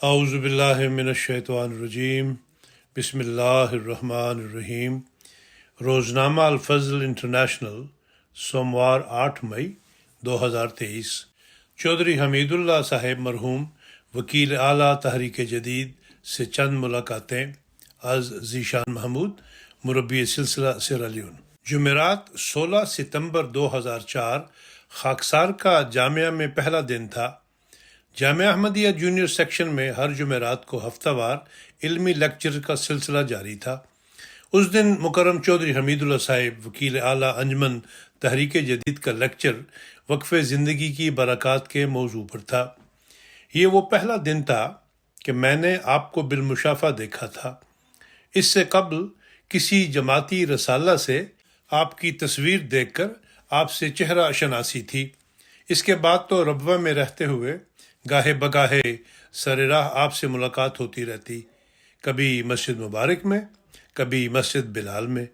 اعوذ باللہ من الشیطان الرجیم بسم اللہ الرحمن الرحیم۔ روزنامہ الفضل انٹرنیشنل، سوموار 8 مئی 2023۔ چودھری حمید اللہ صاحب مرحوم وکیل اعلیٰ تحریک جدید سے چند ملاقاتیں از ذیشان محمود، مربی سلسلہ سیرا لیون۔ جمعرات 16 ستمبر 2004 خاکسار کا جامعہ میں پہلا دن تھا۔ جامعہ احمدیہ جونیئر سیکشن میں ہر جمعرات کو ہفتہ وار علمی لیکچر کا سلسلہ جاری تھا۔ اس دن مکرم چودھری حمید اللہ صاحب وکیل اعلیٰ انجمن تحریک جدید کا لیکچر وقف زندگی کی برکات کے موضوع پر تھا۔ یہ وہ پہلا دن تھا کہ میں نے آپ کو بالمشافہ دیکھا تھا۔ اس سے قبل کسی جماعتی رسالہ سے آپ کی تصویر دیکھ کر آپ سے چہرہ شناسی تھی۔ اس کے بعد تو ربوہ میں رہتے ہوئے گاہے بگاہے سر راہ آپ سے ملاقات ہوتی رہتی، کبھی مسجد مبارک میں، کبھی مسجد بلال میں،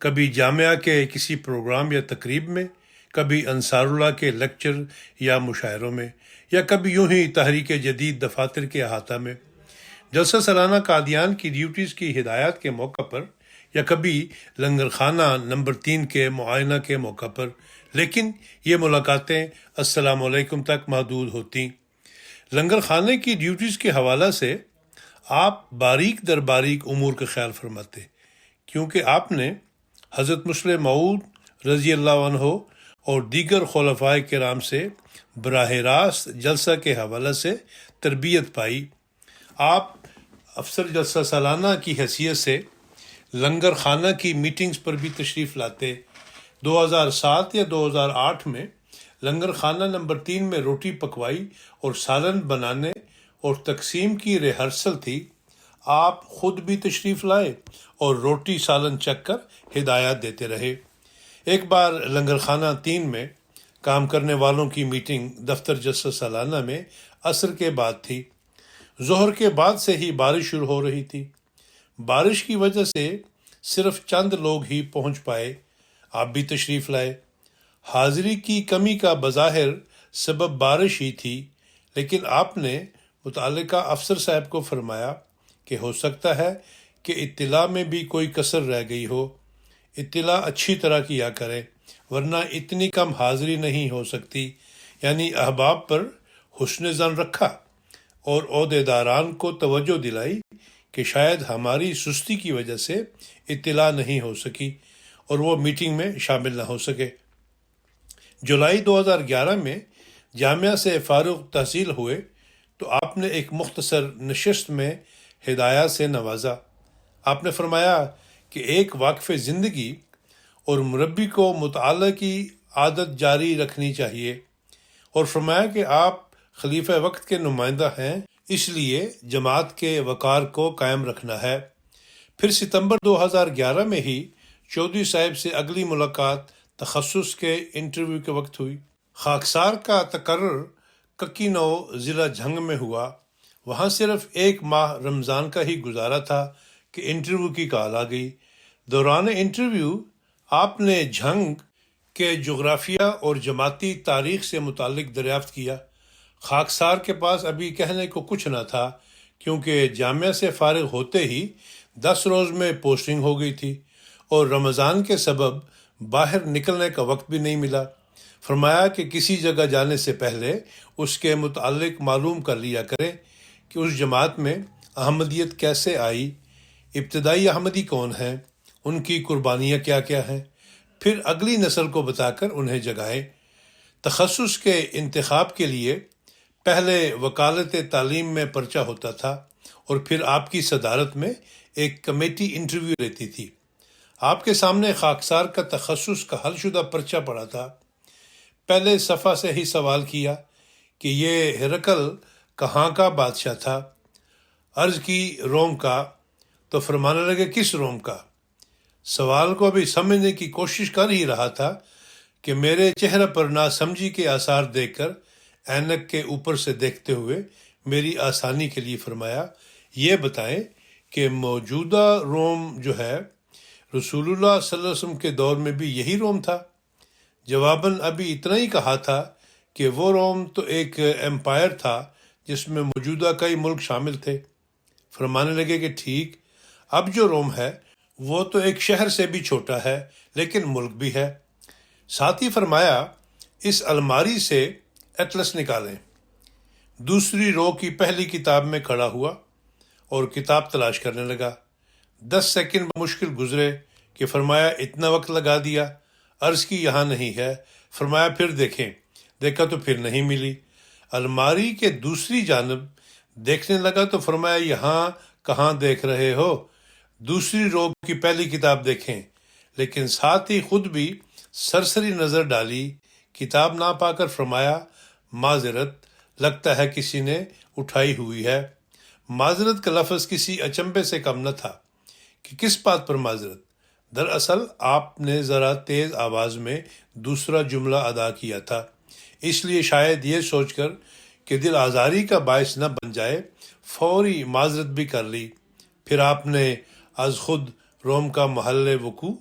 کبھی جامعہ کے کسی پروگرام یا تقریب میں، کبھی انصار اللہ کے لیکچر یا مشاعروں میں، یا کبھی یوں ہی تحریک جدید دفاتر کے احاطہ میں، جلسہ سالانہ قادیان کی ڈیوٹیز کی ہدایات کے موقع پر، یا کبھی لنگر خانہ نمبر 3 کے معائنہ کے موقع پر، لیکن یہ ملاقاتیں السلام علیکم تک محدود ہوتیں۔ لنگر خانے کی ڈیوٹیز کے حوالہ سے آپ باریک در باریک امور کا خیال فرماتے، کیونکہ آپ نے حضرت مسلم موعود رضی اللہ عنہ اور دیگر خلفائے کرام سے براہ راست جلسہ کے حوالہ سے تربیت پائی۔ آپ افسر جلسہ سالانہ کی حیثیت سے لنگر خانہ کی میٹنگز پر بھی تشریف لاتے۔ 2007 یا 2008 میں لنگر خانہ نمبر 3 میں روٹی پکوائی اور سالن بنانے اور تقسیم کی ریہرسل تھی۔ آپ خود بھی تشریف لائے اور روٹی سالن چکھ کر ہدایات دیتے رہے۔ ایک بار لنگر خانہ 3 میں کام کرنے والوں کی میٹنگ دفتر جلسہ سالانہ میں عصر کے بعد تھی۔ ظہر کے بعد سے ہی بارش شروع ہو رہی تھی۔ بارش کی وجہ سے صرف چند لوگ ہی پہنچ پائے۔ آپ بھی تشریف لائے۔ حاضری کی کمی کا بظاہر سبب بارش ہی تھی، لیکن آپ نے متعلقہ افسر صاحب کو فرمایا کہ ہو سکتا ہے کہ اطلاع میں بھی کوئی کسر رہ گئی ہو، اطلاع اچھی طرح کیا کرے، ورنہ اتنی کم حاضری نہیں ہو سکتی۔ یعنی احباب پر حسن ظن رکھا اور عہدیداران کو توجہ دلائی کہ شاید ہماری سستی کی وجہ سے اطلاع نہیں ہو سکی اور وہ میٹنگ میں شامل نہ ہو سکے۔ جولائی 2011 میں جامعہ سے فارغ تحصیل ہوئے تو آپ نے ایک مختصر نشست میں ہدایات سے نوازا۔ آپ نے فرمایا کہ ایک واقف زندگی اور مربی کو مطالعہ کی عادت جاری رکھنی چاہیے، اور فرمایا کہ آپ خلیفہ وقت کے نمائندہ ہیں، اس لیے جماعت کے وقار کو قائم رکھنا ہے۔ پھر ستمبر 2011 میں ہی چودھری صاحب سے اگلی ملاقات تخصص کے انٹرویو کے وقت ہوئی۔ خاکسار کا تقرر ککینو ضلع جھنگ میں ہوا۔ وہاں صرف 1 ماہ رمضان کا ہی گزارا تھا کہ انٹرویو کی کال آ گئی۔ دوران انٹرویو آپ نے جھنگ کے جغرافیہ اور جماعتی تاریخ سے متعلق دریافت کیا۔ خاکسار کے پاس ابھی کہنے کو کچھ نہ تھا، کیونکہ جامعہ سے فارغ ہوتے ہی 10 روز میں پوسٹنگ ہو گئی تھی اور رمضان کے سبب باہر نکلنے کا وقت بھی نہیں ملا۔ فرمایا کہ کسی جگہ جانے سے پہلے اس کے متعلق معلوم کر لیا کریں کہ اس جماعت میں احمدیت کیسے آئی، ابتدائی احمدی کون ہیں، ان کی قربانیاں کیا کیا ہیں، پھر اگلی نسل کو بتا کر انہیں جگائیں۔ تخصص کے انتخاب کے لیے پہلے وکالت تعلیم میں پرچہ ہوتا تھا اور پھر آپ کی صدارت میں ایک کمیٹی انٹرویو لیتی تھی۔ آپ کے سامنے خاکسار کا تخصص کا حل شدہ پرچہ پڑا تھا۔ پہلے صفحہ سے ہی سوال کیا کہ یہ ہرقل کہاں کا بادشاہ تھا؟ عرض کی روم کا، تو فرمانے لگے کس روم کا؟ سوال کو ابھی سمجھنے کی کوشش کر ہی رہا تھا کہ میرے چہرے پر ناسمجھی کے آثار دیکھ کر اینک کے اوپر سے دیکھتے ہوئے میری آسانی کے لیے فرمایا، یہ بتائیں کہ موجودہ روم جو ہے رسول اللہ صلی اللہ علیہ وسلم کے دور میں بھی یہی روم تھا؟ جواباً ابھی اتنا ہی کہا تھا کہ وہ روم تو ایک ایمپائر تھا جس میں موجودہ کئی ملک شامل تھے۔ فرمانے لگے کہ ٹھیک، اب جو روم ہے وہ تو ایک شہر سے بھی چھوٹا ہے لیکن ملک بھی ہے۔ ساتھ ہی فرمایا اس الماری سے اطلس نکالیں۔ دوسری رو کی پہلی کتاب میں کھڑا ہوا اور کتاب تلاش کرنے لگا۔ 10 سیکنڈ مشکل گزرے کہ فرمایا اتنا وقت لگا دیا؟ عرض کی یہاں نہیں ہے۔ فرمایا پھر دیکھیں۔ دیکھا تو پھر نہیں ملی۔ الماری کے دوسری جانب دیکھنے لگا تو فرمایا یہاں کہاں دیکھ رہے ہو، دوسری رو کی پہلی کتاب دیکھیں۔ لیکن ساتھ ہی خود بھی سرسری نظر ڈالی، کتاب نہ پا کر فرمایا معذرت، لگتا ہے کسی نے اٹھائی ہوئی ہے۔ معذرت کا لفظ کسی اچنبے سے کم نہ تھا کہ کس بات پر معذرت؟ دراصل آپ نے ذرا تیز آواز میں دوسرا جملہ ادا کیا تھا، اس لیے شاید یہ سوچ کر کہ دل آزاری کا باعث نہ بن جائے فوری معذرت بھی کر لی۔ پھر آپ نے از خود روم کا محل وقوع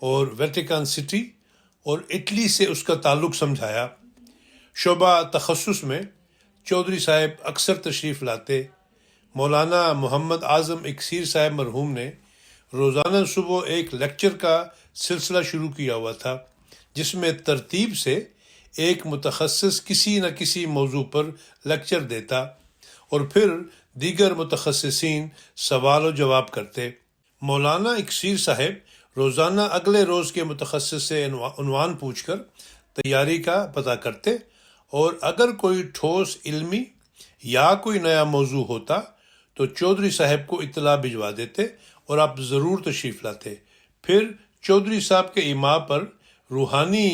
اور ویٹیکن سٹی اور اٹلی سے اس کا تعلق سمجھایا۔ شعبہ تخصص میں چودھری صاحب اکثر تشریف لاتے۔ مولانا محمد اعظم اکثیر صاحب مرحوم نے روزانہ صبح ایک لیکچر کا سلسلہ شروع کیا ہوا تھا، جس میں ترتیب سے ایک متخصص کسی نہ کسی موضوع پر لیکچر دیتا اور پھر دیگر متخصصین سوال و جواب کرتے۔ مولانا اکثیر صاحب روزانہ اگلے روز کے متخصص سے عنوان پوچھ کر تیاری کا پتہ کرتے اور اگر کوئی ٹھوس علمی یا کوئی نیا موضوع ہوتا تو چودھری صاحب کو اطلاع بھجوا دیتے اور آپ ضرور تشریف لاتے۔ پھر چودھری صاحب کے ایما پر روحانی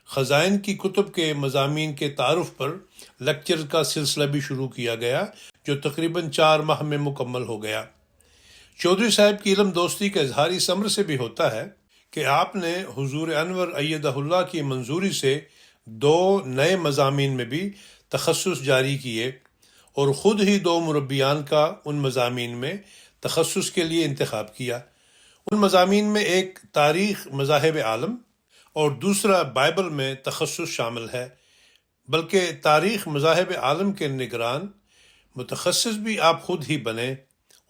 خزائن کی کتب کے مضامین کے تعارف پر لیکچر کا سلسلہ بھی شروع کیا گیا، جو تقریباً 4 ماہ میں مکمل ہو گیا۔ چودھری صاحب کی علم دوستی کا اظہار اس امر سے بھی ہوتا ہے کہ آپ نے حضور انور ایدہ اللہ کی منظوری سے 2 نئے مضامین میں بھی تخصص جاری کیے اور خود ہی 2 مربیان کا ان مضامین میں تخصص کے لیے انتخاب کیا۔ ان مضامین میں ایک تاریخ مذاہب عالم اور دوسرا بائبل میں تخصص شامل ہے، بلکہ تاریخ مذاہب عالم کے نگران متخصص بھی آپ خود ہی بنے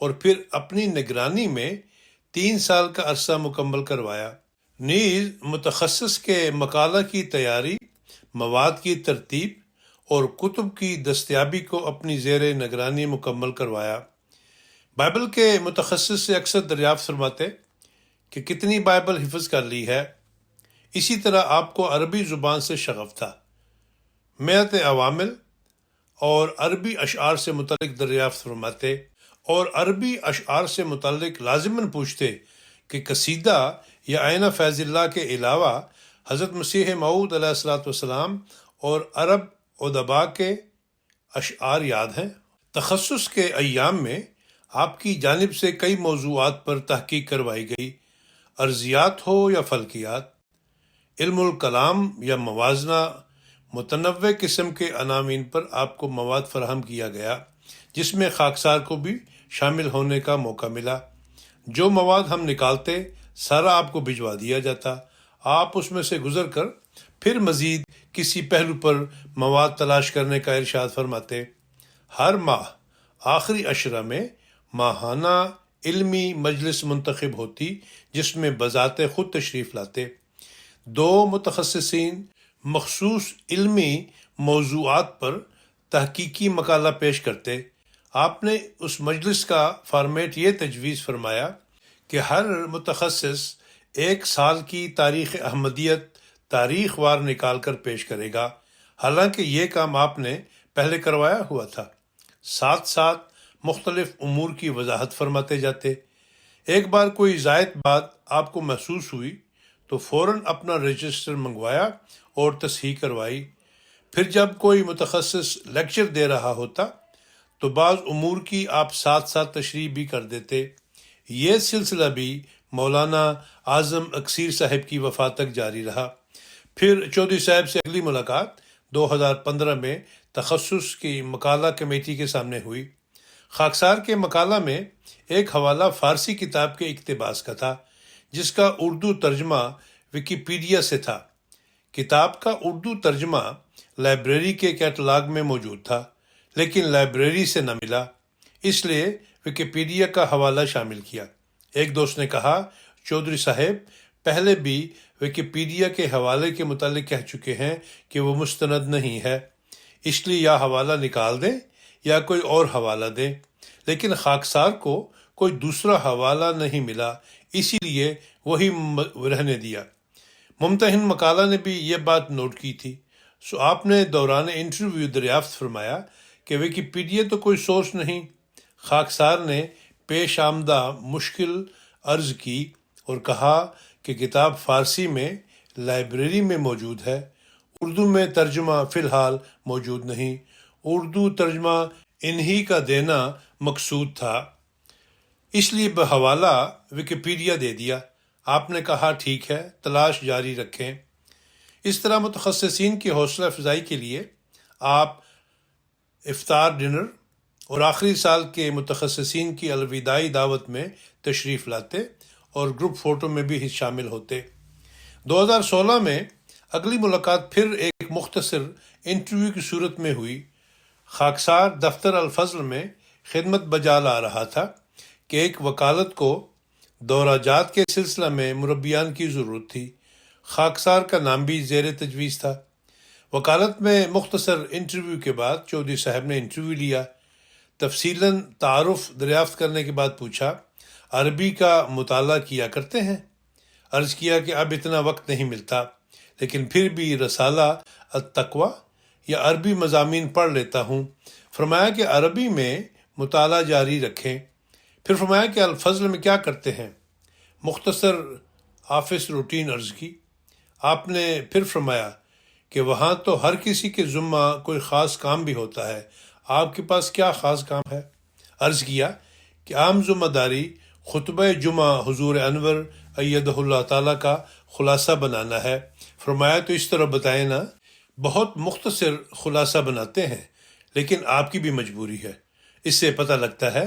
اور پھر اپنی نگرانی میں 3 سال کا عرصہ مکمل کروایا۔ نیز متخصص کے مقالہ کی تیاری، مواد کی ترتیب اور کتب کی دستیابی کو اپنی زیر نگرانی مکمل کروایا۔ بائبل کے متخصص سے اکثر دریافت فرماتے کہ کتنی بائبل حفظ کر لی ہے۔ اسی طرح آپ کو عربی زبان سے شغف تھا۔ مئت عوامل اور عربی اشعار سے متعلق دریافت فرماتے اور عربی اشعار سے متعلق لازماً پوچھتے کہ قصیدہ یا آئینہ فیض اللہ کے علاوہ حضرت مسیح موعود علیہ الصلوۃ والسلام اور عرب ادباء کے اشعار یاد ہیں۔ تخصص کے ایام میں آپ کی جانب سے کئی موضوعات پر تحقیق کروائی گئی، ارضیات ہو یا فلکیات، علم الکلام یا موازنہ، متنوع قسم کے عناوین پر آپ کو مواد فراہم کیا گیا، جس میں خاکسار کو بھی شامل ہونے کا موقع ملا۔ جو مواد ہم نکالتے سارا آپ کو بھجوا دیا جاتا، آپ اس میں سے گزر کر پھر مزید کسی پہلو پر مواد تلاش کرنے کا ارشاد فرماتے۔ ہر ماہ آخری عشرہ میں ماہانہ علمی مجلس منتخب ہوتی، جس میں بذات خود تشریف لاتے 2 متخصصین مخصوص علمی موضوعات پر تحقیقی مقالہ پیش کرتے۔ آپ نے اس مجلس کا فارمیٹ یہ تجویز فرمایا کہ ہر متخصص 1 سال کی تاریخ احمدیت تاریخ وار نکال کر پیش کرے گا، حالانکہ یہ کام آپ نے پہلے کروایا ہوا تھا۔ ساتھ ساتھ مختلف امور کی وضاحت فرماتے جاتے۔ ایک بار کوئی زائد بات آپ کو محسوس ہوئی تو فوراً اپنا رجسٹر منگوایا اور تصحیح کروائی۔ پھر جب کوئی متخصص لیکچر دے رہا ہوتا تو بعض امور کی آپ ساتھ ساتھ تشریح بھی کر دیتے۔ یہ سلسلہ بھی مولانا اعظم اکثیر صاحب کی وفات تک جاری رہا۔ پھر چودھری صاحب سے اگلی ملاقات 2015 میں تخصص کی مقالہ کمیٹی کے سامنے ہوئی۔ خاکسار کے مقالہ میں ایک حوالہ فارسی کتاب کے اقتباس کا تھا، جس کا اردو ترجمہ ویکیپیڈیا سے تھا۔ کتاب کا اردو ترجمہ لائبریری کے کیٹلاگ میں موجود تھا، لیکن لائبریری سے نہ ملا، اس لیے ویکیپیڈیا کا حوالہ شامل کیا۔ ایک دوست نے کہا، چودھری صاحب پہلے بھی ویکیپیڈیا کے حوالے کے متعلق کہہ چکے ہیں کہ وہ مستند نہیں ہے، اس لیے یا حوالہ نکال دیں یا کوئی اور حوالہ دیں، لیکن خاکسار کو کوئی دوسرا حوالہ نہیں ملا، اسی لیے وہی رہنے دیا۔ ممتحن مقالہ نے بھی یہ بات نوٹ کی تھی۔ سو آپ نے دوران انٹرویو دریافت فرمایا کہ ویکیپیڈیا تو کوئی سورس نہیں۔ خاکسار نے پیش آمدہ مشکل عرض کی اور کہا کہ کتاب فارسی میں لائبریری میں موجود ہے، اردو میں ترجمہ فی الحال موجود نہیں، اردو ترجمہ انہی کا دینا مقصود تھا، اس لیے بحوالہ ویکیپیڈیا دے دیا۔ آپ نے کہا ٹھیک ہے، تلاش جاری رکھیں۔ اس طرح متخصصین کی حوصلہ افزائی کے لیے آپ افطار ڈنر اور آخری سال کے متخصصین کی الوداعی دعوت میں تشریف لاتے اور گروپ فوٹو میں بھی شامل ہوتے۔ 2016 میں اگلی ملاقات پھر ایک مختصر انٹرویو کی صورت میں ہوئی۔ خاکسار دفتر الفضل میں خدمت بجا لا رہا تھا کہ ایک وکالت کو دورہ جات کے سلسلہ میں مربیان کی ضرورت تھی۔ خاکسار کا نام بھی زیر تجویز تھا۔ وکالت میں مختصر انٹرویو کے بعد چودھری صاحب نے انٹرویو لیا۔ تفصیلاً تعارف دریافت کرنے کے بعد پوچھا، عربی کا مطالعہ کیا کرتے ہیں؟ عرض کیا کہ اب اتنا وقت نہیں ملتا، لیکن پھر بھی رسالہ التقویٰ یا عربی مضامین پڑھ لیتا ہوں۔ فرمایا کہ عربی میں مطالعہ جاری رکھیں۔ پھر فرمایا کہ الفضل میں کیا کرتے ہیں؟ مختصر آفس روٹین عرض کی۔ آپ نے پھر فرمایا کہ وہاں تو ہر کسی کے ذمہ کوئی خاص کام بھی ہوتا ہے، آپ کے پاس کیا خاص کام ہے؟ عرض کیا کہ عام ذمہ داری خطبہ جمعہ حضور انور ایدہ اللہ تعالیٰ کا خلاصہ بنانا ہے۔ فرمایا تو اس طرح بتائیں نا، بہت مختصر خلاصہ بناتے ہیں، لیکن آپ کی بھی مجبوری ہے۔ اس سے پتہ لگتا ہے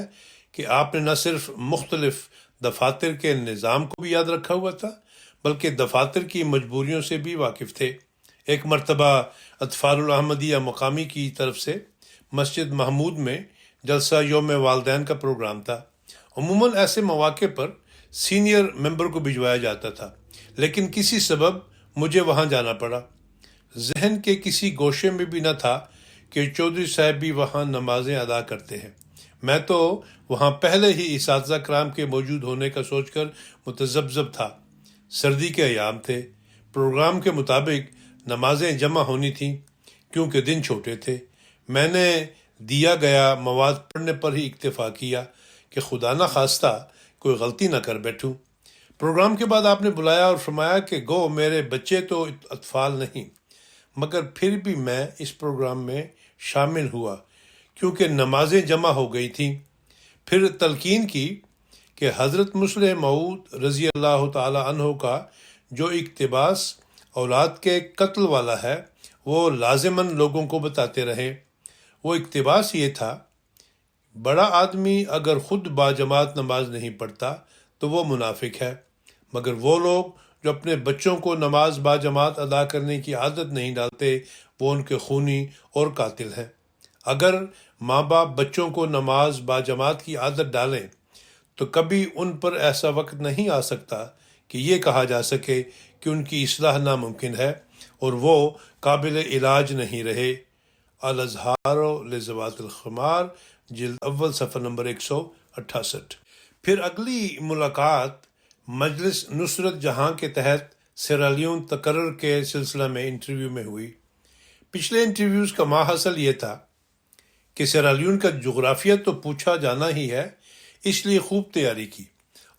کہ آپ نے نہ صرف مختلف دفاتر کے نظام کو بھی یاد رکھا ہوا تھا، بلکہ دفاتر کی مجبوریوں سے بھی واقف تھے۔ ایک مرتبہ اطفال الاحمدیہ مقامی کی طرف سے مسجد محمود میں جلسہ یوم والدین کا پروگرام تھا۔ عموماً ایسے مواقع پر سینئر ممبر کو بھجوایا جاتا تھا، لیکن کسی سبب مجھے وہاں جانا پڑا۔ ذہن کے کسی گوشے میں بھی نہ تھا کہ چودھری صاحب بھی وہاں نمازیں ادا کرتے ہیں۔ میں تو وہاں پہلے ہی اساتذہ کرام کے موجود ہونے کا سوچ کر متذبذب تھا۔ سردی کے ایام تھے، پروگرام کے مطابق نمازیں جمع ہونی تھیں، کیونکہ دن چھوٹے تھے۔ میں نے دیا گیا مواد پڑھنے پر ہی اکتفا کیا کہ خدا نہ خواستہ کوئی غلطی نہ کر بیٹھوں۔ پروگرام کے بعد آپ نے بلایا اور فرمایا کہ گو میرے بچے تو اطفال نہیں، مگر پھر بھی میں اس پروگرام میں شامل ہوا کیونکہ نمازیں جمع ہو گئی تھیں۔ پھر تلقین کی کہ حضرت مسلح موعود رضی اللہ تعالی عنہ کا جو اقتباس اولاد کے قتل والا ہے وہ لازماً لوگوں کو بتاتے رہے۔ وہ اقتباس یہ تھا، بڑا آدمی اگر خود باجماعت نماز نہیں پڑھتا تو وہ منافق ہے، مگر وہ لوگ جو اپنے بچوں کو نماز باجماعت ادا کرنے کی عادت نہیں ڈالتے وہ ان کے خونی اور قاتل ہیں۔ اگر ماں باپ بچوں کو نماز باجماعت کی عادت ڈالیں تو کبھی ان پر ایسا وقت نہیں آ سکتا کہ یہ کہا جا سکے کہ ان کی اصلاح ناممکن ہے اور وہ قابل علاج نہیں رہے۔ الازہار لذوات الخمار، جلد اول صفحہ نمبر 168۔ پھر اگلی ملاقات مجلس نصرت جہاں کے تحت سیرالیون تقرر کے سلسلہ میں انٹرویو میں ہوئی۔ پچھلے انٹرویوز کا ماحصل یہ تھا کہ سیرالیون کا جغرافیہ تو پوچھا جانا ہی ہے، اس لیے خوب تیاری کی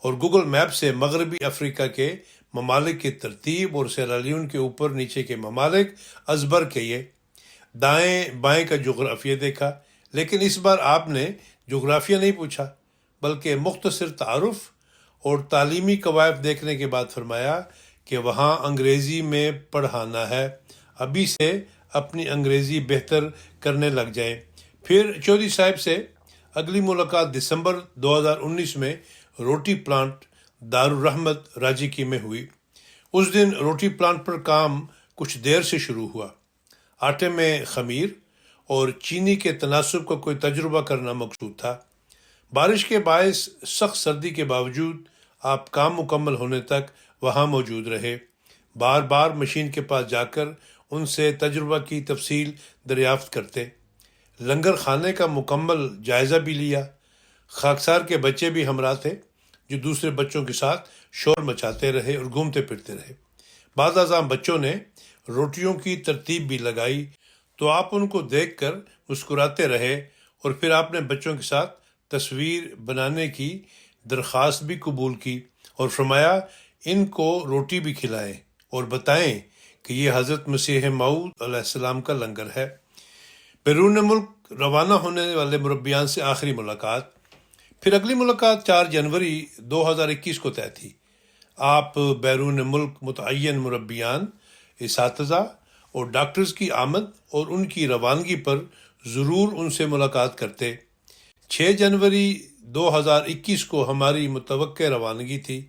اور گوگل میپ سے مغربی افریقہ کے ممالک کی ترتیب اور سیرالیون کے اوپر نیچے کے ممالک ازبر کیے۔ دائیں بائیں کا جغرافیہ دیکھا، لیکن اس بار آپ نے جغرافیہ نہیں پوچھا بلکہ مختصر تعارف اور تعلیمی قواعد دیکھنے کے بعد فرمایا کہ وہاں انگریزی میں پڑھانا ہے، ابھی سے اپنی انگریزی بہتر کرنے لگ جائیں۔ پھر چودھری صاحب سے اگلی ملاقات دسمبر 2019 میں روٹی پلانٹ دارالرحمت راجیکی میں ہوئی۔ اس دن روٹی پلانٹ پر کام کچھ دیر سے شروع ہوا۔ آٹے میں خمیر اور چینی کے تناسب کا کوئی تجربہ کرنا مقصود تھا۔ بارش کے باعث سخت سردی کے باوجود آپ کام مکمل ہونے تک وہاں موجود رہے، بار بار مشین کے پاس جا کر ان سے تجربہ کی تفصیل دریافت کرتے، لنگر خانے کا مکمل جائزہ بھی لیا۔ خاکسار کے بچے بھی ہمراہ تھے جو دوسرے بچوں کے ساتھ شور مچاتے رہے اور گھومتے پھرتے رہے۔ بعض اعظم بچوں نے روٹیوں کی ترتیب بھی لگائی تو آپ ان کو دیکھ کر مسکراتے رہے، اور پھر آپ نے بچوں کے ساتھ تصویر بنانے کی درخواست بھی قبول کی اور فرمایا ان کو روٹی بھی کھلائیں اور بتائیں کہ یہ حضرت مسیح موعود علیہ السلام کا لنگر ہے۔ بیرون ملک روانہ ہونے والے مربیان سے آخری ملاقات۔ پھر اگلی ملاقات 4 جنوری 2021 کو طے تھی۔ آپ بیرون ملک متعین مربیان، اساتذہ اور ڈاکٹرز کی آمد اور ان کی روانگی پر ضرور ان سے ملاقات کرتے۔ 6 جنوری 2021 کو ہماری متوقع روانگی تھی۔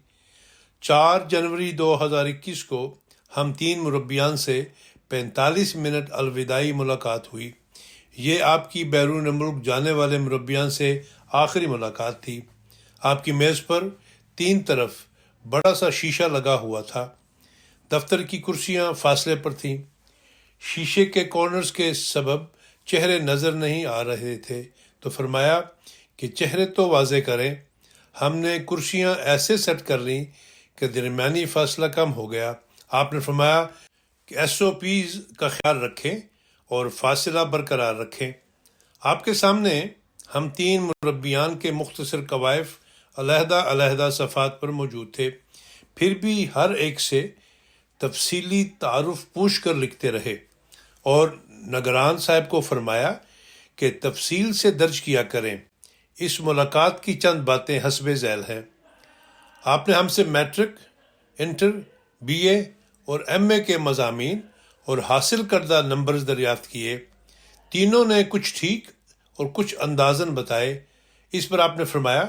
4 جنوری 2021 کو ہم 3 مربیان سے 45 منٹ الوداعی ملاقات ہوئی۔ یہ آپ کی بیرون ملک جانے والے مربیان سے آخری ملاقات تھی۔ آپ کی میز پر 3 طرف بڑا سا شیشہ لگا ہوا تھا۔ دفتر کی کرسیاں فاصلے پر تھیں۔ شیشے کے کارنرز کے سبب چہرے نظر نہیں آ رہے تھے، تو فرمایا کہ چہرے تو واضح کریں۔ ہم نے کرسیاں ایسے سیٹ کر لیں کہ درمیانی فاصلہ کم ہو گیا۔ آپ نے فرمایا کہ SOPs کا خیال رکھیں اور فاصلہ برقرار رکھیں۔ آپ کے سامنے ہم 3 مربیان کے مختصر کوائف علیحدہ علیحدہ صفحات پر موجود تھے، پھر بھی ہر ایک سے تفصیلی تعارف پوچھ کر لکھتے رہے، اور نگران صاحب کو فرمایا کہ تفصیل سے درج کیا کریں۔ اس ملاقات کی چند باتیں حسب ذیل ہیں۔ آپ نے ہم سے میٹرک، انٹر، BA اور MA کے مضامین اور حاصل کردہ نمبرز دریافت کیے۔ تینوں نے کچھ ٹھیک اور کچھ اندازاً بتائے۔ اس پر آپ نے فرمایا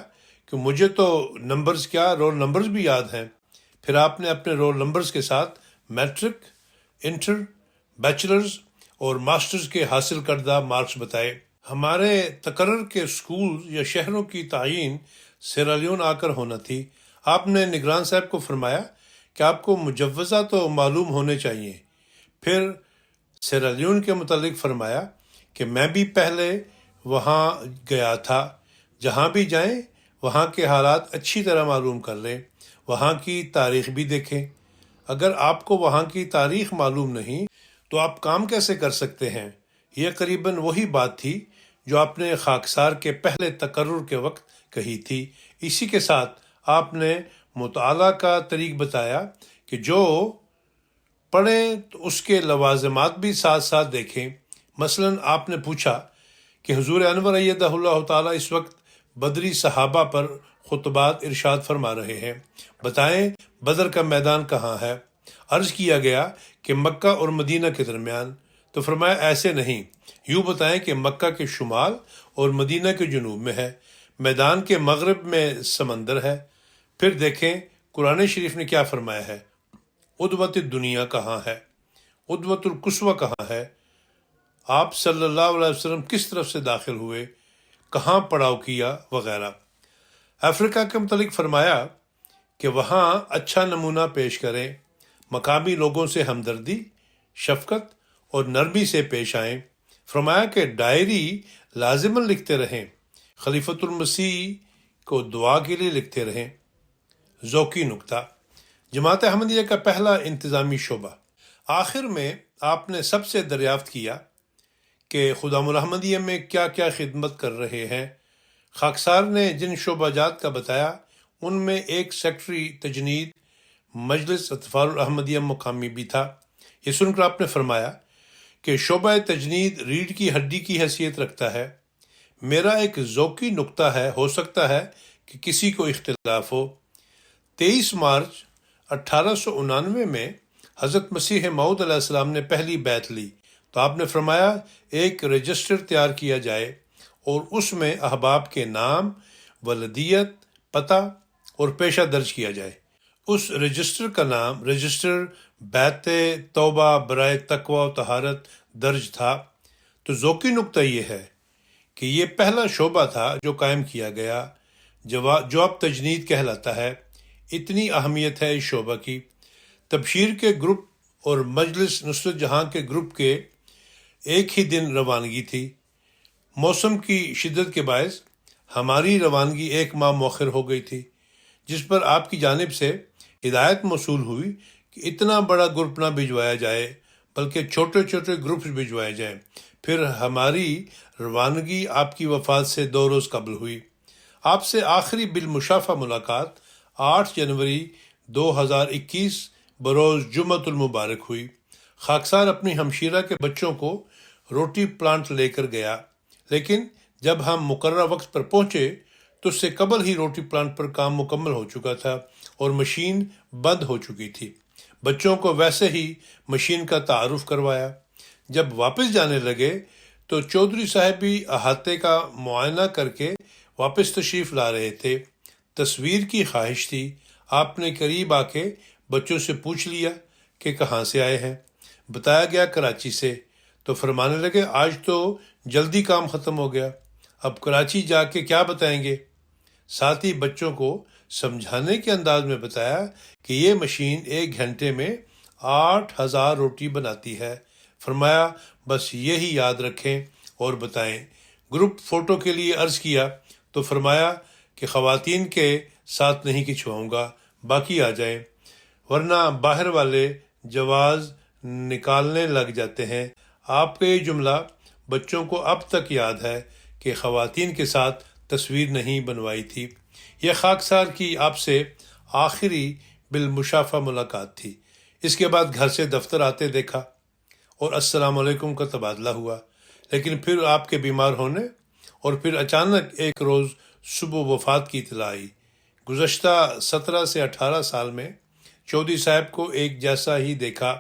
کہ مجھے تو نمبرز کیا، رول نمبرز بھی یاد ہیں۔ پھر آپ نے اپنے رول نمبرز کے ساتھ میٹرک، انٹر، بیچلرز اور ماسٹرز کے حاصل کردہ مارکس بتائے۔ ہمارے تقرر کے اسکول یا شہروں کی تعین سیرالیون آ کر ہونا تھی۔ آپ نے نگران صاحب کو فرمایا کہ آپ کو مجوزہ تو معلوم ہونے چاہیے۔ پھر سیرالیون کے متعلق فرمایا کہ میں بھی پہلے وہاں گیا تھا۔ جہاں بھی جائیں وہاں کے حالات اچھی طرح معلوم کر لیں، وہاں کی تاریخ بھی دیکھیں۔ اگر آپ کو وہاں کی تاریخ معلوم نہیں تو آپ کام کیسے کر سکتے ہیں؟ یہ قریباً وہی بات تھی جو آپ نے خاکسار کے پہلے تقرر کے وقت کہی تھی۔ اسی کے ساتھ آپ نے مطالعہ کا طریق بتایا کہ جو پڑھیں تو اس کے لوازمات بھی ساتھ ساتھ دیکھیں۔ مثلاً آپ نے پوچھا کہ حضور انور ایدہ اللہ تعالیٰ اس وقت بدری صحابہ پر خطبات ارشاد فرما رہے ہیں، بتائیں بدر کا میدان کہاں ہے؟ عرض کیا گیا کہ مکہ اور مدینہ کے درمیان۔ تو فرمایا ایسے نہیں، یوں بتائیں کہ مکہ کے شمال اور مدینہ کے جنوب میں ہے، میدان کے مغرب میں سمندر ہے۔ پھر دیکھیں قرآن شریف نے کیا فرمایا ہے، عدوۃ الدنیا کہاں ہے، عدوۃ القصویٰ کہاں ہے، آپ صلی اللہ علیہ وسلم کس طرف سے داخل ہوئے، کہاں پڑاؤ کیا، وغیرہ۔ افریقہ کے متعلق فرمایا کہ وہاں اچھا نمونہ پیش کریں، مقامی لوگوں سے ہمدردی، شفقت اور نرمی سے پیش آئیں۔ فرمایا کہ ڈائری لازماً لکھتے رہیں، خلیفۃ المسیح کو دعا کے لیے لکھتے رہیں۔ ذوقی نکتہ، جماعت احمدیہ کا پہلا انتظامی شعبہ۔ آخر میں آپ نے سب سے دریافت کیا کہ خدام الاحمدیہ میں کیا کیا خدمت کر رہے ہیں۔ خاکسار نے جن شعبہ جات کا بتایا ان میں ایک سیکٹری تجنید مجلس اطفال الاحمدیہ مقامی بھی تھا۔ یہ سن کر آپ نے فرمایا کہ شعبہ تجنید ریڑھ کی ہڈی کی حیثیت رکھتا ہے۔ میرا ایک ذوقی نکتہ ہے، ہو سکتا ہے کہ کسی کو اختلاف ہو۔ 23 مارچ 1899 میں حضرت مسیح موعود علیہ السلام نے پہلی بیعت لی تو آپ نے فرمایا ایک رجسٹر تیار کیا جائے اور اس میں احباب کے نام، ولدیت، پتہ اور پیشہ درج کیا جائے۔ اس رجسٹر کا نام رجسٹر بیعت توبہ برائے تقوی و طہارت درج تھا۔ تو ذوقی نکتہ یہ ہے کہ یہ پہلا شعبہ تھا جو قائم کیا گیا جو اب تجنید کہلاتا ہے۔ اتنی اہمیت ہے اس شعبہ کی۔ تبشیر کے گروپ اور مجلس نصرت جہاں کے گروپ کے ایک ہی دن روانگی تھی۔ موسم کی شدت کے باعث ہماری روانگی 1 ماہ مؤخر ہو گئی تھی، جس پر آپ کی جانب سے ہدایت موصول ہوئی کہ اتنا بڑا گروپ نہ بھجوایا جائے بلکہ چھوٹے چھوٹے گروپس بھجوائے جائیں۔ پھر ہماری روانگی آپ کی وفات سے 2 روز قبل ہوئی۔ آپ سے آخری بالمشافہ ملاقات 8 جنوری 2021 بروز جمعۃ المبارک ہوئی۔ خاکسار اپنی ہمشیرہ کے بچوں کو روٹی پلانٹ لے کر گیا، لیکن جب ہم مقررہ وقت پر پہنچے تو اس سے قبل ہی روٹی پلانٹ پر کام مکمل ہو چکا تھا اور مشین بند ہو چکی تھی۔ بچوں کو ویسے ہی مشین کا تعارف کروایا۔ جب واپس جانے لگے تو چودھری صاحب بھی احاطے کا معائنہ کر کے واپس تشریف لا رہے تھے۔ تصویر کی خواہش تھی۔ آپ نے قریب آ کے بچوں سے پوچھ لیا کہ کہاں سے آئے ہیں۔ بتایا گیا کراچی سے۔ تو فرمانے لگے آج تو جلدی کام ختم ہو گیا، اب کراچی جا کے کیا بتائیں گے۔ ساتھ ہی بچوں کو سمجھانے کے انداز میں بتایا کہ یہ مشین 1 گھنٹے میں 8000 روٹی بناتی ہے۔ فرمایا بس یہی یاد رکھیں اور بتائیں۔ گروپ فوٹو کے لیے عرض کیا تو فرمایا کہ خواتین کے ساتھ نہیں کھنچواؤں گا، باقی آ جائیں، ورنہ باہر والے جواز نکالنے لگ جاتے ہیں۔ آپ کا یہ جملہ بچوں کو اب تک یاد ہے کہ خواتین کے ساتھ تصویر نہیں بنوائی تھی۔ یہ خاکسار کی آپ سے آخری بالمشافہ ملاقات تھی۔ اس کے بعد گھر سے دفتر آتے دیکھا اور السلام علیکم کا تبادلہ ہوا، لیکن پھر آپ کے بیمار ہونے اور پھر اچانک ایک روز صبح وفات کی اطلاع آئی۔ گزشتہ 17 سے 18 سال میں چودھری صاحب کو ایک جیسا ہی دیکھا،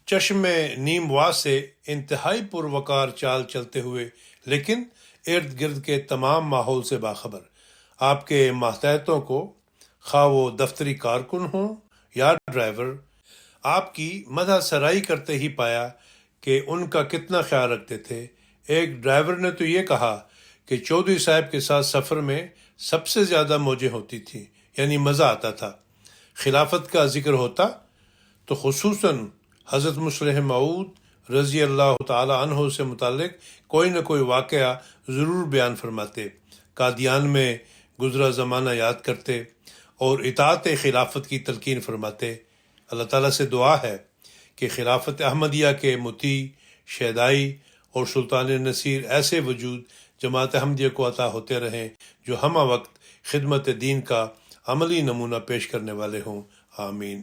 چشم نیم وا سے انتہائی پروقار چال چلتے ہوئے، لیکن ارد گرد کے تمام ماحول سے باخبر۔ آپ کے ماتحتوں کو، خواہ وہ دفتری کارکن ہوں یا ڈرائیور، آپ کی مدح سرائی کرتے ہی پایا کہ ان کا کتنا خیال رکھتے تھے۔ ایک ڈرائیور نے تو یہ کہا کہ چودھری صاحب کے ساتھ سفر میں سب سے زیادہ موجیں ہوتی تھیں، یعنی مزہ آتا تھا۔ خلافت کا ذکر ہوتا تو خصوصاً حضرت مسلح موعود رضی اللہ تعالی عنہ سے متعلق کوئی نہ کوئی واقعہ ضرور بیان فرماتے، قادیان میں گزرا زمانہ یاد کرتے اور اطاعت خلافت کی تلقین فرماتے۔ اللہ تعالیٰ سے دعا ہے کہ خلافت احمدیہ کے مطیع، شیدائی اور سلطان نصیر ایسے وجود جماعت احمدیہ کو عطا ہوتے رہیں جو ہمہ وقت خدمت دین کا عملی نمونہ پیش کرنے والے ہوں۔ آمین۔